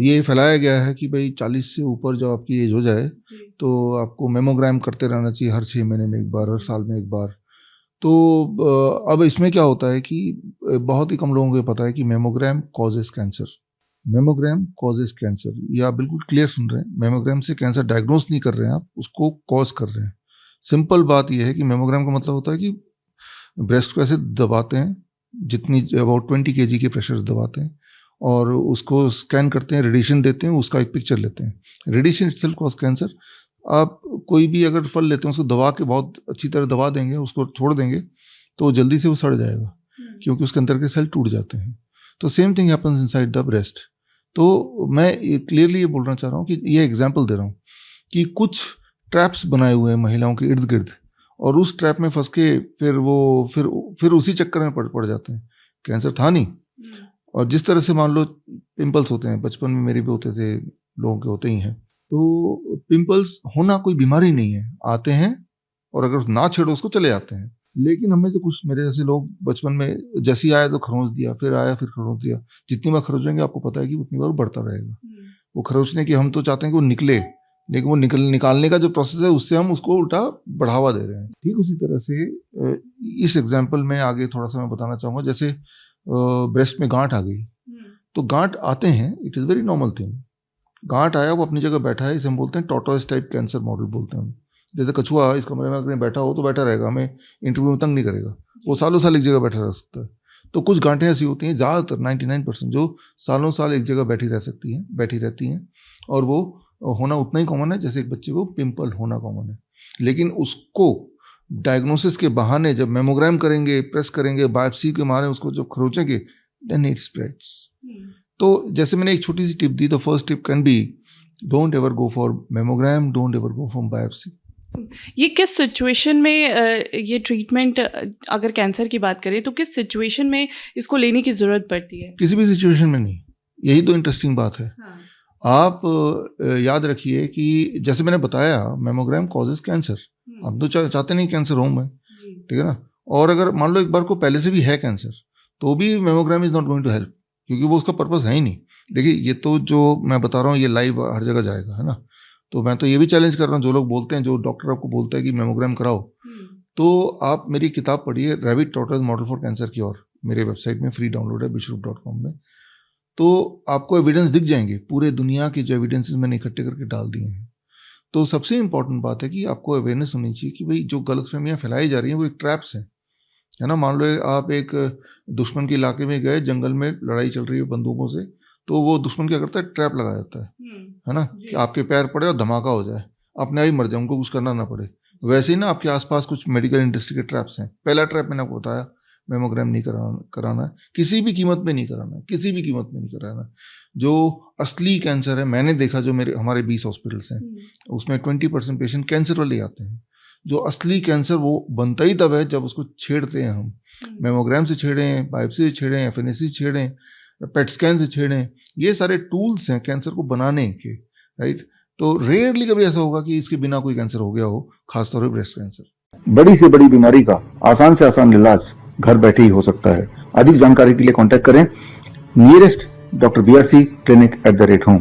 ये फैलाया गया है कि भाई 40 से ऊपर जब आपकी एज हो जाए तो आपको मेमोग्राम करते रहना चाहिए, हर 6 महीने में एक बार, हर साल में एक बार। तो अब इसमें क्या होता है कि बहुत ही कम लोगों को पता है कि mammogram causes cancer. Mammogram causes cancer, ये आप बिल्कुल क्लियर सुन रहे हैं। मेमोग्राम से कैंसर डायग्नोस नहीं कर रहे हैं आप, उसको कॉज कर रहे हैं। सिंपल बात यह है कि मेमोग्राम का मतलब होता है कि ब्रेस्ट को ऐसे दबाते हैं, जितनी अबाउट 20 kg के प्रेशर से दबाते हैं और उसको स्कैन करते हैं, रेडिएशन देते हैं, उसका एक पिक्चर लेते हैं। Radiation itself cause cancer. आप कोई भी अगर फल लेते हैं उसको दबा के बहुत अच्छी तरह दबा देंगे, उसको छोड़ देंगे तो जल्दी से वो सड़ जाएगा क्योंकि उसके अंदर के सेल टूट जाते हैं। तो same thing happens inside the breast. तो मैं क्लियरली ये बोलना चाह रहा हूँ कि ये एग्जाम्पल दे रहा हूँ कि कुछ ट्रैप्स बनाए हुए हैं महिलाओं के इर्द गिर्द और उस ट्रैप में फंस के फिर उसी चक्कर में पड़ जाते हैं। कैंसर था नहीं। और जिस तरह से मान लो पिंपल्स होते हैं, बचपन में मेरे भी होते थे, लोगों के होते ही हैं। तो पिंपल्स होना कोई बीमारी नहीं है, आते हैं और अगर ना छेड़ो उसको चले जाते हैं। लेकिन हमें से कुछ मेरे जैसे लोग बचपन में जैसे ही आया तो खरोंच दिया, फिर आया फिर खरोंच दिया। जितनी बार खरोचेंगे आपको पता है कि उतनी बार बढ़ता रहेगा। वो खरोचने की हम तो चाहते हैं कि वो निकले, लेकिन वो निकालने का जो प्रोसेस है उससे हम उसको उल्टा बढ़ावा दे रहे हैं। ठीक उसी तरह से इस एग्जाम्पल में आगे थोड़ा सा मैं बताना चाहूँगा। जैसे ब्रेस्ट में गांठ आ गई, तो गांठ आते हैं, it is very normal thing. गांठ आया, वो अपनी जगह बैठा है, इसे हम बोलते हैं टॉर्टोइस टाइप कैंसर मॉडल बोलते हैं हम। जैसे कछुआ इस कमरे में अगर बैठा हो तो बैठा रहेगा, हमें इंटरव्यू में तंग नहीं करेगा, वो सालों साल एक जगह बैठा रह सकता है। तो कुछ गांठें ऐसी होती हैं, ज़्यादातर 99% जो सालों साल एक जगह बैठी रहती हैं और वो होना उतना ही कॉमन है जैसे एक बच्चे को पिंपल होना कॉमन है। लेकिन उसको डायग्नोसिस के बहाने जब मेमोग्राम करेंगे, प्रेस करेंगे, बायोप्सी के मारे उसको जब खरोचेंगे, देन इट स्प्रेड्स। तो जैसे मैंने एक छोटी सी टिप दी, the first tip can be don't ever go for mammogram, don't ever go for biopsy. ये किस सिचुएशन में ये ट्रीटमेंट, अगर कैंसर की बात करें तो किस सिचुएशन में इसको लेने की ज़रूरत पड़ती है? किसी भी सिचुएशन में नहीं, यही तो इंटरेस्टिंग बात है। हाँ। आप याद रखिए कि जैसे मैंने बताया मेमोग्राम कॉजेज कैंसर। आप तो चाहते नहीं कैंसर हो मैं, ठीक है ना। और अगर मान लो एक बार को पहले से भी है कैंसर तो भी mammogram is not going to help, क्योंकि वो उसका पर्पस है ही नहीं। देखिए ये तो जो मैं बता रहा हूँ ये लाइव हर जगह जाएगा, है ना। तो मैं तो ये भी चैलेंज कर रहा हूँ, जो लोग बोलते हैं, जो डॉक्टर आपको बोलता है कि मेमोग्राम कराओ, तो आप मेरी किताब पढ़िए, rabbit tortoise model for cancer cure, मेरे वेबसाइट में फ्री डाउनलोड है bishrup.com में। तो आपको एविडेंस दिख जाएंगे, पूरे दुनिया के जो एविडेंसेस मैंने इकट्ठे करके डाल दिए हैं। तो सबसे इंपॉर्टेंट बात है कि आपको अवेयरनेस होनी चाहिए कि भाई जो गलतफहमियां फैलाई जा रही हैं वो एक ट्रैप्स हैं, है ना। मान लो आप एक दुश्मन के इलाके में गए, जंगल में लड़ाई चल रही है बंदूकों से, तो वो दुश्मन क्या करता है, ट्रैप लगा जाता है ना, कि आपके पैर पड़े और धमाका हो जाए, अपने आप ही मर जाए, उनको कुछ करना ना पड़े। वैसे ही ना आपके आसपास कुछ मेडिकल इंडस्ट्री के ट्रैप्स हैं। पहला ट्रैप मैंने आपको बताया, मेमोग्राम नहीं कराना है, किसी भी कीमत पे नहीं कराना है, किसी भी कीमत में नहीं कराना। जो असली कैंसर है, मैंने देखा जो हमारे 20 हॉस्पिटल्स हैं उसमें 20% पेशेंट कैंसर वाले आते हैं। जो असली कैंसर वो बनता ही तब है जब उसको छेड़ते हैं हम, मेमोग्राम से छेड़ें, बायोप्सी से छेड़ें, एफएनएसी से छेड़ें, पेट स्कैन से छेड़ें। ये सारे टूल्स हैं कैंसर को बनाने के, राइट। तो रेयरली कभी ऐसा होगा कि इसके बिना कोई कैंसर हो गया हो, खासतौर पर ब्रेस्ट कैंसर। बड़ी से बड़ी बीमारी का आसान से आसान इलाज घर बैठे ही हो सकता है। अधिक जानकारी के लिए कांटेक्ट करें नियरेस्ट डॉक्टर BRC clinic@home।